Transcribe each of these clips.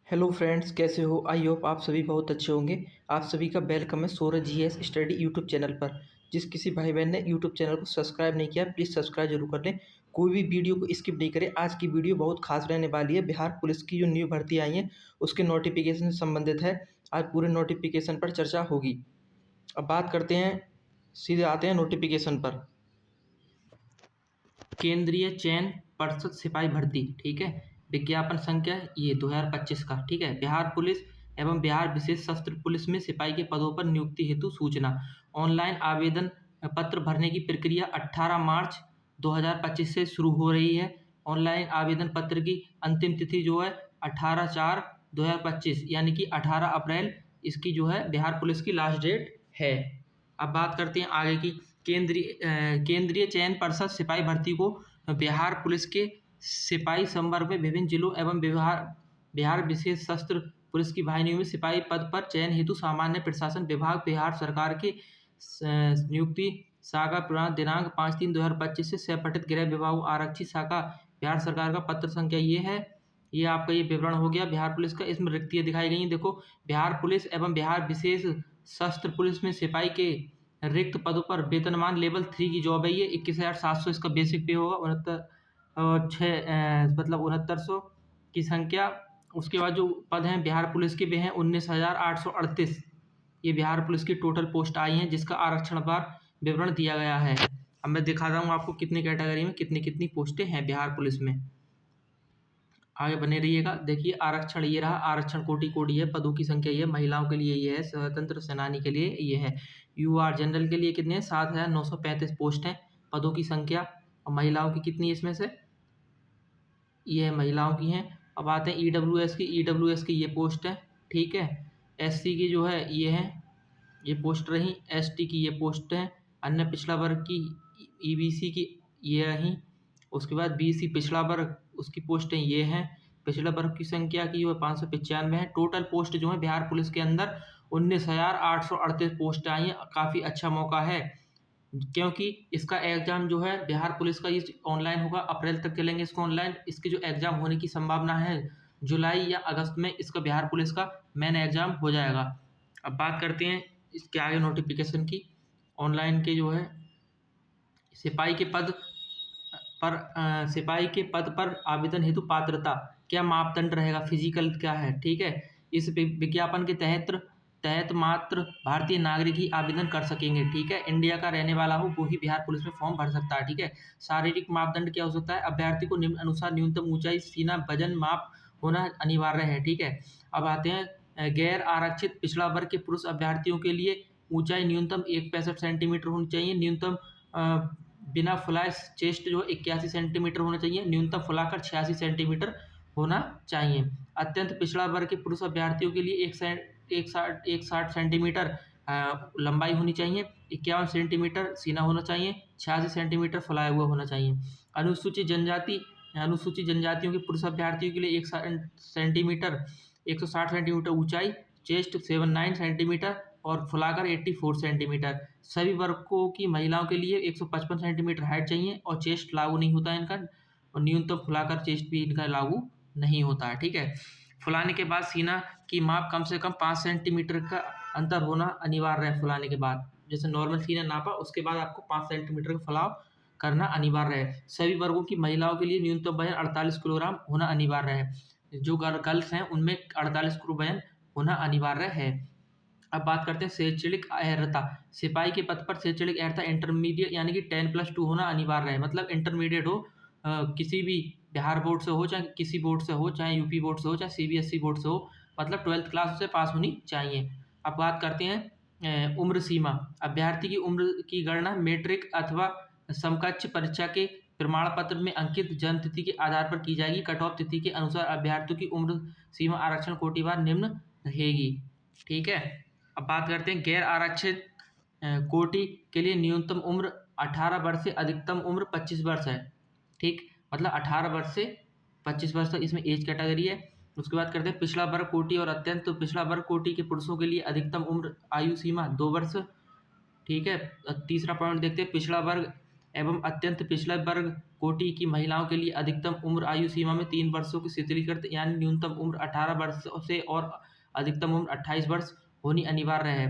Hello friends, कैसे हो? I hope आप सभी बहुत अच्छे होंगे। आप सभी का वेलकम है सूरज जीएस स्टडी यूट्यूब चैनल पर। जिस किसी भाई बहन ने यूट्यूब चैनल को सब्सक्राइब नहीं किया, प्लीज़ सब्सक्राइब जरूर कर लें। कोई भी वीडियो को स्किप नहीं करें। आज की वीडियो बहुत खास रहने वाली है। बिहार पुलिस की जो न्यू भर्ती आई है उसके नोटिफिकेशन से संबंधित है। आज पूरे नोटिफिकेशन पर चर्चा होगी। अब बात करते हैं, सीधे आते हैं नोटिफिकेशन पर। केंद्रीय चयन पर्षद सिपाही भर्ती, ठीक है। विज्ञापन संख्या ये 2025 का, ठीक है। बिहार पुलिस एवं बिहार विशेष सशस्त्र पुलिस में सिपाही के पदों पर नियुक्ति हेतु सूचना। ऑनलाइन आवेदन पत्र भरने की प्रक्रिया 18 मार्च 2025 से शुरू हो रही है। ऑनलाइन आवेदन पत्र की अंतिम तिथि जो है 18/4/2025 यानी कि 18 अप्रैल इसकी जो है बिहार पुलिस की लास्ट डेट है। अब बात करते हैं आगे की। केंद्रीय चयन पर्षद सिपाही भर्ती को बिहार पुलिस के सिपाही संवर्ग में विभिन्न जिलों एवं बिहार विशेष सशस्त्र पुलिस की वाहिनियों में सिपाही पद पर चयन हेतु सामान्य प्रशासन विभाग बिहार सरकार के नियुक्ति शाखा प्रणाली दिनांक 5/3/2025 से सपठित गृह विभाग आरक्षी शाखा बिहार सरकार का पत्र संख्या ये है। ये आपका ये विवरण हो गया बिहार पुलिस का। इसमें रिक्तियाँ दिखाई गई हैं। देखो, बिहार पुलिस एवं बिहार विशेष सशस्त्र पुलिस में सिपाही के रिक्त पदों पर वेतनमान लेवल 3 की जॉब है। ये 21,700 इसका बेसिक पे होगा। 6900 की संख्या। उसके बाद जो पद हैं बिहार पुलिस के वे हैं 19,838। ये बिहार पुलिस की टोटल पोस्ट आई हैं जिसका आरक्षण बार विवरण दिया गया है। अब मैं दिखाता हूँ आपको कितनी कैटेगरी में कितनी कितनी पोस्टें हैं बिहार पुलिस में। आगे बने रहिएगा। देखिए, आरक्षण ये रहा। आरक्षण कोटि है। पदों की संख्या ये है। महिलाओं के लिए ये है, स्वतंत्र सेनानी के लिए ये है। यूआर जनरल के लिए कितने हैं? 7,935 पोस्ट हैं। पदों की संख्या। और महिलाओं की कितनी है इसमें से? ये महिलाओं की हैं। अब आते हैं ईडब्ल्यूएस की। ईडब्ल्यूएस की ये पोस्ट है, ठीक है। एससी की जो है ये है, ये पोस्ट रही। एसटी की ये पोस्ट है। अन्य पिछड़ा वर्ग की ईबीसी की ये रही। उसके बाद बीसी पिछड़ा वर्ग, उसकी पोस्टें ये हैं। पिछड़ा वर्ग की संख्या की जो है 595 है। टोटल पोस्ट जो है बिहार पुलिस के अंदर 19,838 पोस्ट आई हैं। काफ़ी अच्छा मौका है क्योंकि इसका एग्ज़ाम जो है बिहार पुलिस का ये ऑनलाइन होगा। अप्रैल तक चलेंगे इसको ऑनलाइन। इसके जो एग्ज़ाम होने की संभावना है जुलाई या अगस्त में इसका बिहार पुलिस का मेन एग्ज़ाम हो जाएगा। अब बात करते हैं इसके आगे नोटिफिकेशन की। ऑनलाइन के जो है सिपाही के पद सिपाही के पद पर आवेदन हेतु पात्रता क्या मापदंड रहेगा, फिजिकल क्या है, ठीक है। इस विज्ञापन के तहत मात्र भारतीय नागरिक ही आवेदन कर सकेंगे, ठीक है। इंडिया का रहने वाला हो वो ही बिहार पुलिस में फॉर्म भर सकता है, ठीक है। शारीरिक मापदंड क्या हो सकता है? अभ्यर्थी को निम्न अनुसार न्यूनतम ऊंचाई, सीना, वजन माप होना अनिवार्य है, ठीक है। अब आते हैं गैर आरक्षित पिछड़ा वर्ग के पुरुष अभ्यर्थियों के लिए ऊंचाई न्यूनतम 165 सेंटीमीटर होनी चाहिए। न्यूनतम बिना फुलाए चेस्ट जो 81 सेंटीमीटर होना चाहिए। न्यूनतम फुलाकर 86 सेंटीमीटर होना चाहिए। अत्यंत पिछड़ा वर्ग के पुरुष अभ्यर्थियों के लिए 160 सेंटीमीटर लंबाई होनी चाहिए। 51 सेंटीमीटर सीना होना चाहिए। 86 सेंटीमीटर फुलाया हुआ होना चाहिए। अनुसूचित जनजातियों के पुरुष अभ्यर्थियों के लिए 160 सेंटीमीटर ऊंचाई, चेस्ट 79 सेंटीमीटर और फुलाकर 84 सेंटीमीटर। सभी वर्गों की महिलाओं के लिए 155 सेंटीमीटर हाइट चाहिए और चेस्ट लागू नहीं होता है इनका। और न्यूनतम फुलाकर चेस्ट भी इनका लागू नहीं होता है, ठीक है। फुलाने के बाद सीना की माप कम से कम 5 सेंटीमीटर का अंतर होना अनिवार्य है। फुलाने के बाद जैसे नॉर्मल सीना नापा उसके बाद आपको 5 सेंटीमीटर का फुलाव करना अनिवार्य है। सभी वर्गों की महिलाओं के लिए न्यूनतम वजन 48 किलोग्राम होना अनिवार्य है। जो गर्ल्स हैं उनमें 48 किलो वजन होना अनिवार्य है। अब बात करते हैं शैक्षणिक अर्हता। सिपाही के पद पर शैक्षणिक अर्हता इंटरमीडिएट यानी कि 10+2 होना अनिवार्य है। मतलब इंटरमीडिएट हो, किसी भी बिहार बोर्ड से हो, चाहे किसी बोर्ड से हो, चाहे यूपी बोर्ड से हो, चाहे सीबीएसई बोर्ड से हो, मतलब 12th क्लास से पास होनी चाहिए। अब बात करते हैं उम्र सीमा। अभ्यर्थी की उम्र की गणना मैट्रिक अथवा समकक्ष परीक्षा के प्रमाण पत्र में अंकित जन्म तिथि के आधार पर की जाएगी। कट ऑफ तिथि के अनुसार अभ्यर्थियों की उम्र सीमा आरक्षण कोटिवार निम्न रहेगी, ठीक है। अब बात करते हैं गैर आरक्षित कोटि के लिए न्यूनतम उम्र 18 वर्ष से अधिकतम उम्र 25 वर्ष है, ठीक। मतलब 18 वर्ष से 25 वर्ष तक इसमें एज कैटेगरी है। उसके बाद करते हैं पिछड़ा वर्ग कोटि और अत्यंत पिछड़ा वर्ग कोटि के पुरुषों के लिए अधिकतम उम्र आयु सीमा 2 वर्ष, ठीक है। तीसरा पॉइंट देखते हैं पिछड़ा वर्ग एवं अत्यंत पिछड़ा वर्ग कोटि की महिलाओं के लिए अधिकतम उम्र आयु सीमा में 3 वर्षों की शिथिलीकृत यानी न्यूनतम उम्र 18 वर्ष से और अधिकतम उम्र 28 वर्ष होनी अनिवार्य है।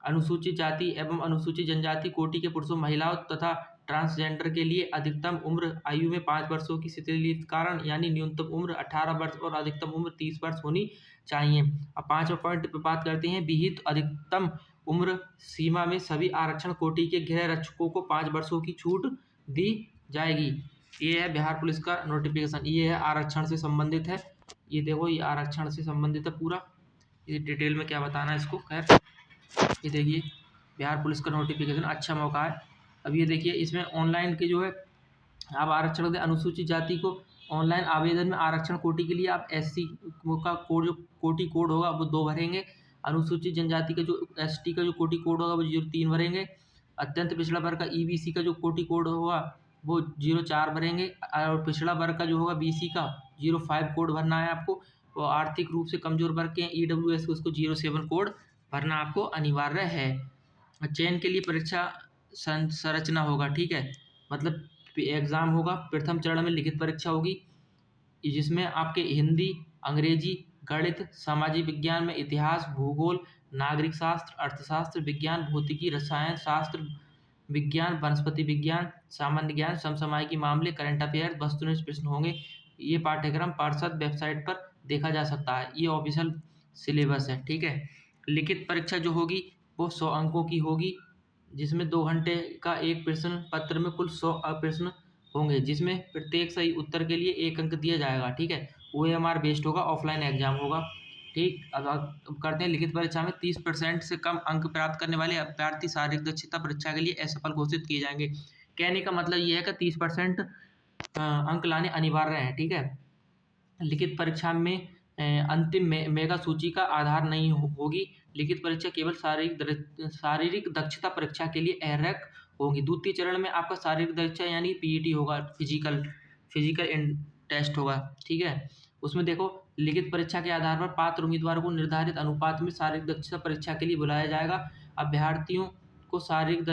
अनुसूचित जाति एवं अनुसूचित जनजाति कोटि के पुरुषों, महिलाओं तथा ट्रांसजेंडर के लिए अधिकतम उम्र आयु में 5 वर्षों की शिथिलीकरण यानी न्यूनतम उम्र 18 वर्ष और अधिकतम उम्र 30 वर्ष होनी चाहिए। अब 5वां पॉइंट पे बात करते हैं, विहित अधिकतम उम्र सीमा में सभी आरक्षण कोटि के गृह रक्षकों को 5 वर्षों की छूट दी जाएगी। ये है बिहार पुलिस का नोटिफिकेशन, ये है आरक्षण से संबंधित है। ये देखो, ये आरक्षण से संबंधित है पूरा, ये डिटेल में क्या बताना है इसको। खैर, ये देखिए बिहार पुलिस का नोटिफिकेशन, अच्छा मौका है। अब ये देखिए, इसमें ऑनलाइन के जो है आप आरक्षण दें। अनुसूचित जाति को ऑनलाइन आवेदन में आरक्षण कोटि के लिए आप SC का कोड, जो कोटि कोड होगा वो 2 भरेंगे। अनुसूचित जनजाति का जो ST का जो कोटि कोड होगा वो 03 भरेंगे। अत्यंत पिछड़ा वर्ग का EBC का जो कोटि कोड होगा वो 04 भरेंगे। और पिछड़ा वर्ग का जो होगा BC का 05 कोड भरना है आपको। और आर्थिक रूप से कमजोर वर्ग के EWS उसको 07 कोड भरना आपको अनिवार्य है। चयन के लिए परीक्षा संरचना होगा, ठीक है, मतलब एग्ज़ाम होगा। प्रथम चरण में लिखित परीक्षा होगी, जिसमें आपके हिंदी, अंग्रेजी, गणित, सामाजिक विज्ञान में इतिहास, भूगोल, नागरिक शास्त्र, अर्थशास्त्र, विज्ञान, भौतिकी, रसायन शास्त्र, विज्ञान, वनस्पति विज्ञान, सामान्य ज्ञान, समसामयिकी मामले, करंट अफेयर, वस्तुनिष्ठ प्रश्न होंगे। ये पाठ्यक्रम पार्षद वेबसाइट पर देखा जा सकता है, ये ऑफिशियल सिलेबस है, ठीक है। लिखित परीक्षा जो होगी वो 100 अंकों की होगी, जिसमें 2 घंटे का एक प्रश्न पत्र में कुल 100 प्रश्न होंगे, जिसमें प्रत्येक सही उत्तर के लिए 1 अंक दिया जाएगा, ठीक है। OMR बेस्ड होगा, ऑफलाइन एग्जाम होगा, ठीक। अब करते हैं लिखित परीक्षा में 30% से कम अंक प्राप्त करने वाले अभ्यर्थी शारीरिक दक्षता परीक्षा के लिए असफल घोषित किए जाएंगे। कहने का मतलब ये है कि 30% अंक लाने अनिवार्य हैं, ठीक है। लिखित परीक्षा में अंतिम मेगा सूची का आधार नहीं होगी। लिखित परीक्षा केवल शारीरिक दक्षता परीक्षा के लिए अहर्यक होगी। द्वितीय चरण में आपका शारीरिक दक्षता यानी PET होगा, फिजिकल टेस्ट होगा, ठीक है। उसमें देखो, लिखित परीक्षा के आधार पर पात्र उम्मीदवारों को निर्धारित अनुपात में शारीरिक दक्षता परीक्षा के लिए बुलाया जाएगा। अभ्यर्थियों को शारीरिक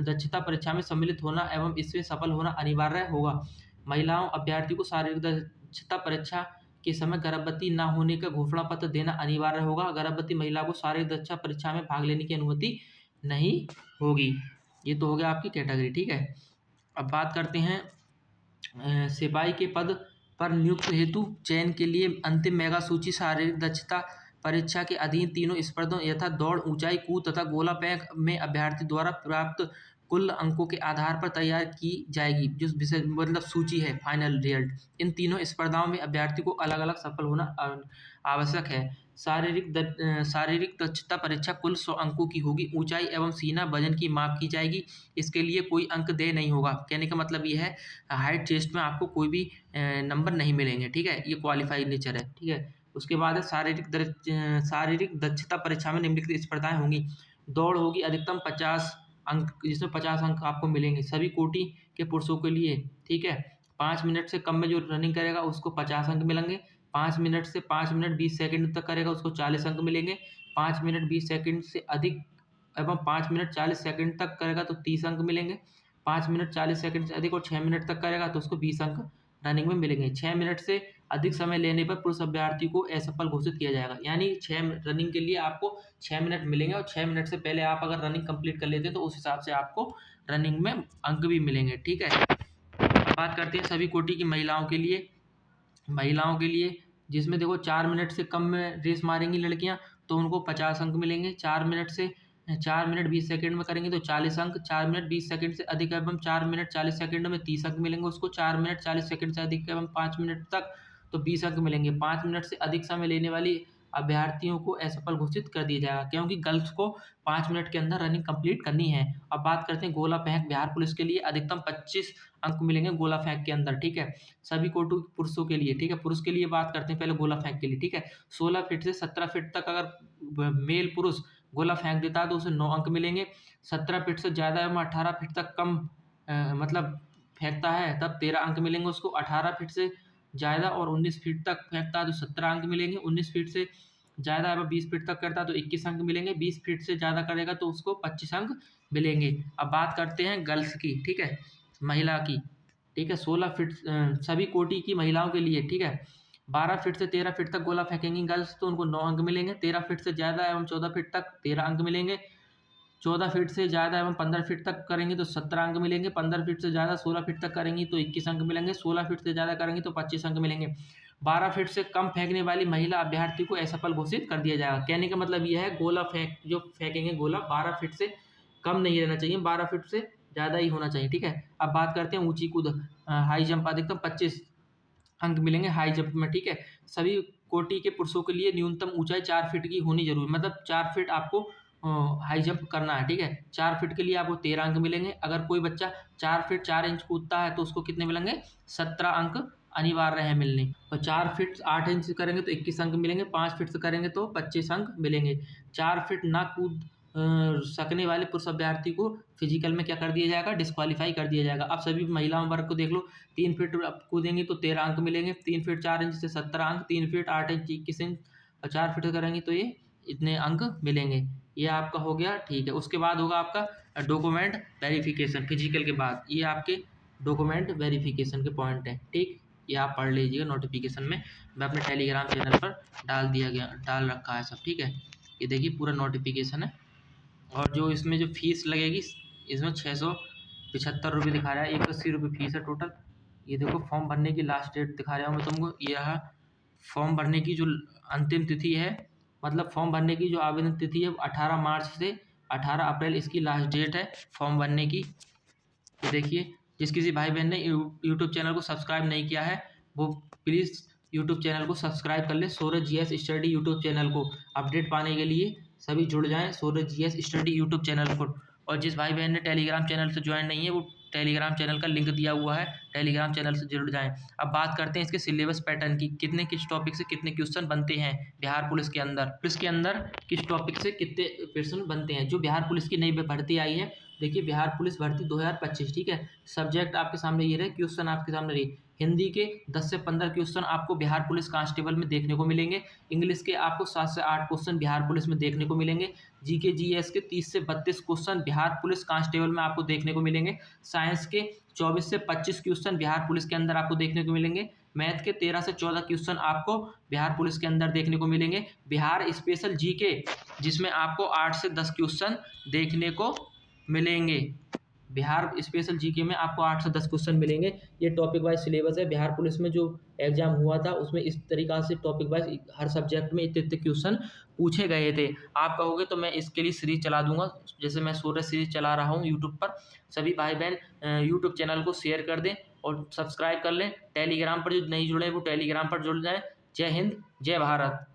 दक्षता परीक्षा में सम्मिलित होना एवं इसमें सफल होना अनिवार्य होगा। महिलाओं अभ्यर्थी को शारीरिक दक्षता परीक्षा के समय गर्भवती न होने का घोषणा पत्र देना अनिवार्य होगा। गर्भवती महिला को शारीरिक दक्षता परीक्षा में भाग लेने की अनुमति नहीं होगी। ये तो हो गया आपकी कैटेगरी, ठीक है। अब बात करते हैं सिपाही के पद पर नियुक्त हेतु चयन के लिए अंतिम मेगा सूची शारीरिक दक्षता परीक्षा के अधीन तीनों स्पर्धाओं यथा दौड़, ऊंचाई कूद तथा गोला फेंक में अभ्यर्थी द्वारा प्राप्त कुल अंकों के आधार पर तैयार की जाएगी, जो विषय मतलब सूची है, फाइनल रिजल्ट। इन तीनों स्पर्धाओं में अभ्यर्थी को अलग अलग सफल होना आवश्यक है। शारीरिक दक्षता परीक्षा कुल 100 अंकों की होगी। ऊंचाई एवं सीना वजन की माप की जाएगी, इसके लिए कोई अंक देय नहीं होगा। कहने का मतलब ये है, हाइट चेस्ट में आपको कोई भी नंबर नहीं मिलेंगे, ठीक है, ये क्वालिफाइड नेचर है, ठीक है। उसके बाद है शारीरिक दक्षता परीक्षा में निम्नलिखित स्पर्धाएं होंगी। दौड़ होगी अधिकतम 50 अंक, जिसमें 50 अंक आपको मिलेंगे सभी कोटि के पुरुषों के लिए, ठीक है। 5 मिनट से कम में जो रनिंग करेगा उसको 50 अंक मिलेंगे। 5 मिनट से 5 मिनट 20 सेकंड तक करेगा उसको 40 अंक मिलेंगे। 5 मिनट 20 सेकंड से अधिक एवं 5 मिनट 40 सेकंड तक करेगा तो 30 अंक मिलेंगे। 5 मिनट 40 सेकंड से अधिक और 6 मिनट तक करेगा तो उसको 20 अंक रनिंग में मिलेंगे। 6 मिनट से अधिक समय लेने पर पुरुष अभ्यर्थी को असफल घोषित किया जाएगा। यानी 6 रनिंग के लिए आपको 6 मिनट मिलेंगे और 6 मिनट से पहले आप अगर रनिंग कंप्लीट कर लेते हैं तो उस हिसाब से आपको रनिंग में अंक भी मिलेंगे, ठीक है। बात करते हैं सभी कोटि की महिलाओं के लिए, जिसमें देखो 4 मिनट से कम में रेस मारेंगी लड़कियां तो उनको 50 अंक मिलेंगे। 4 मिनट 20 सेकंड में करेंगे तो 40 अंक। 4 मिनट 20 सेकंड से अधिक एवं 4 मिनट 40 सेकंड में 30 अंक मिलेंगे उसको। 4 मिनट 40 सेकंड से अधिक एवं 5 मिनट तक तो 20 अंक मिलेंगे। 5 मिनट से अधिक समय लेने वाली अभ्यर्थियों को असफल घोषित कर दिया जाएगा, क्योंकि गर्ल्स को 5 मिनट के अंदर रनिंग कंप्लीट करनी है। अब बात करते हैं गोला फेंक। बिहार पुलिस के लिए अधिकतम 25 अंक मिलेंगे गोला फेंक के अंदर, ठीक है, सभी कोटि पुरुषों के लिए, ठीक है। पुरुष के लिए बात करते हैं पहले गोला फेंक के लिए, ठीक है। 16 फीट से 17 फीट तक अगर मेल पुरुष गोला फेंक देता है तो उसे 9 अंक मिलेंगे। 17 फीट से ज़्यादा एवं 18 फीट तक कम मतलब फेंकता है तब 13 अंक मिलेंगे उसको। 18 फीट से ज़्यादा और 19 फीट तक फेंकता है तो 17 अंक मिलेंगे। 19 फीट से ज़्यादा एवं 20 फीट तक करता है तो 21 अंक मिलेंगे। 20 फीट से ज़्यादा करेगा तो उसको 25 अंक मिलेंगे। अब बात करते हैं गर्ल्स की, ठीक है। महिला की, ठीक है। 16 फीट सभी कोटि की महिलाओं के लिए, ठीक है। 12 फीट से 13 फीट तक गोला फेंकेंगी गर्ल्स तो उनको 9 अंक मिलेंगे। 13 फीट से ज़्यादा एवं 14 फीट तक 13 अंक मिलेंगे। 14 फीट से ज़्यादा एवं 15 फीट तक करेंगी तो 17 अंक मिलेंगे। 15 फीट से ज़्यादा 16 फीट तक करेंगी तो 21 अंक मिलेंगे। 16 फीट से ज़्यादा करेंगी तो 25 अंक मिलेंगे। 12 फीट से कम फेंकने वाली महिला अभ्यर्थी को असफल घोषित कर दिया जाएगा। कहने का मतलब यह है गोला जो फेंकेंगे गोला 12 फीट से कम नहीं रहना चाहिए, 12 फीट से ज़्यादा ही होना चाहिए, ठीक है। अब बात करते हैं ऊंची कूद, हाई जंप, अधिकतम 25 अंक मिलेंगे हाई जंप में, ठीक है। सभी कोटि के पुरुषों के लिए न्यूनतम ऊंचाई 4 फीट की होनी जरूरी, मतलब 4 फीट आपको हाई जंप करना है, ठीक है। 4 फीट के लिए आपको 13 अंक मिलेंगे। अगर कोई बच्चा 4 फीट 4 इंच कूदता है तो उसको कितने मिलेंगे? 17 अंक अनिवार्य है मिलने। और 4 फीट 8 इंच करेंगे तो 21 अंक मिलेंगे। 5 फीट से करेंगे तो 25 अंक मिलेंगे। 4 फीट ना कूद सकने वाले पुरुष अभ्यर्थी को फिजिकल में क्या कर दिया जाएगा? डिस्क्वालीफाई कर दिया जाएगा। अब सभी महिलाओं वर्ग को देख लो, 3 फीट कूदेंगी तो 13 अंक मिलेंगे। 3 फीट 4 इंच से 17 अंक, 3 फीट 8 इंच 21 इंच, और 4 फीट करेंगे तो ये इतने अंक मिलेंगे। ये आपका हो गया, ठीक है। उसके बाद होगा आपका डॉक्यूमेंट वेरिफिकेशन फिजिकल के बाद। ये आपके डॉक्यूमेंट वेरिफिकेशन के पॉइंट हैं, ठीक। ये आप पढ़ लीजिएगा नोटिफिकेशन में, मैं अपने टेलीग्राम चैनल पर डाल रखा है सब, ठीक है। ये देखिए पूरा नोटिफिकेशन है। और जो इसमें जो फीस लगेगी, इसमें 675 रुपये दिखा रहा है, 180 रुपये फीस है टोटल। ये देखो फॉर्म भरने की लास्ट डेट दिखा रहा हूँ मैं तुमको, ये रहा फॉर्म भरने की जो अंतिम तिथि है, मतलब फॉर्म भरने की जो आवेदन तिथि है 18 मार्च से 18 अप्रैल इसकी लास्ट डेट है फॉर्म भरने की। ये देखिए, जिस किसी भाई बहन ने यूट्यूब चैनल को सब्सक्राइब नहीं किया है वो प्लीज़ यूट्यूब चैनल को सब्सक्राइब कर ले, सूरज जीएस स्टडी यूट्यूब चैनल को अपडेट पाने के लिए सभी जुड़ जाएं सूरज जीएस स्टडी यूट्यूब चैनल को। और जिस भाई बहन ने टेलीग्राम चैनल से ज्वाइन नहीं है वो टेलीग्राम चैनल का लिंक दिया हुआ है, टेलीग्राम चैनल से जुड़ जाएं। अब बात करते हैं इसके सिलेबस पैटर्न की, कितने किस टॉपिक से कितने क्वेश्चन बनते हैं बिहार पुलिस के अंदर किस टॉपिक से कितने क्वेश्चन बनते हैं। जो बिहार पुलिस की नई भर्ती आई है, देखिए बिहार पुलिस भर्ती 2025, ठीक है। सब्जेक्ट आपके सामने ये रहे, क्वेश्चन आपके सामने रही। हिंदी के 10 से 15 क्वेश्चन आपको बिहार पुलिस कांस्टेबल में देखने को मिलेंगे। इंग्लिश के आपको 7 से 8 क्वेश्चन बिहार पुलिस में देखने को मिलेंगे। जीके जीएस के 30 से 32 क्वेश्चन बिहार पुलिस कांस्टेबल में आपको देखने को मिलेंगे। साइंस के 24 से 25 क्वेश्चन बिहार पुलिस के अंदर आपको देखने को मिलेंगे। मैथ के 13 से 14 क्वेश्चन आपको बिहार पुलिस के अंदर देखने को मिलेंगे। बिहार स्पेशल जीके जिसमें आपको 8 से 10 क्वेश्चन देखने को मिलेंगे। बिहार स्पेशल जीके में आपको 8 से 10 क्वेश्चन मिलेंगे। ये टॉपिक वाइज सिलेबस है। बिहार पुलिस में जो एग्जाम हुआ था उसमें इस तरीक़ा से टॉपिक वाइज हर सब्जेक्ट में इतने इतने क्वेश्चन पूछे गए थे। आप कहोगे तो मैं इसके लिए सीरीज चला दूंगा, जैसे मैं सूरज सीरीज चला रहा हूँ यूट्यूब पर। सभी भाई बहन यूट्यूब चैनल को शेयर कर दें और सब्सक्राइब कर लें। टेलीग्राम पर जो नहीं जुड़े वो टेलीग्राम पर जुड़ जाएँ। जय हिंद, जय भारत।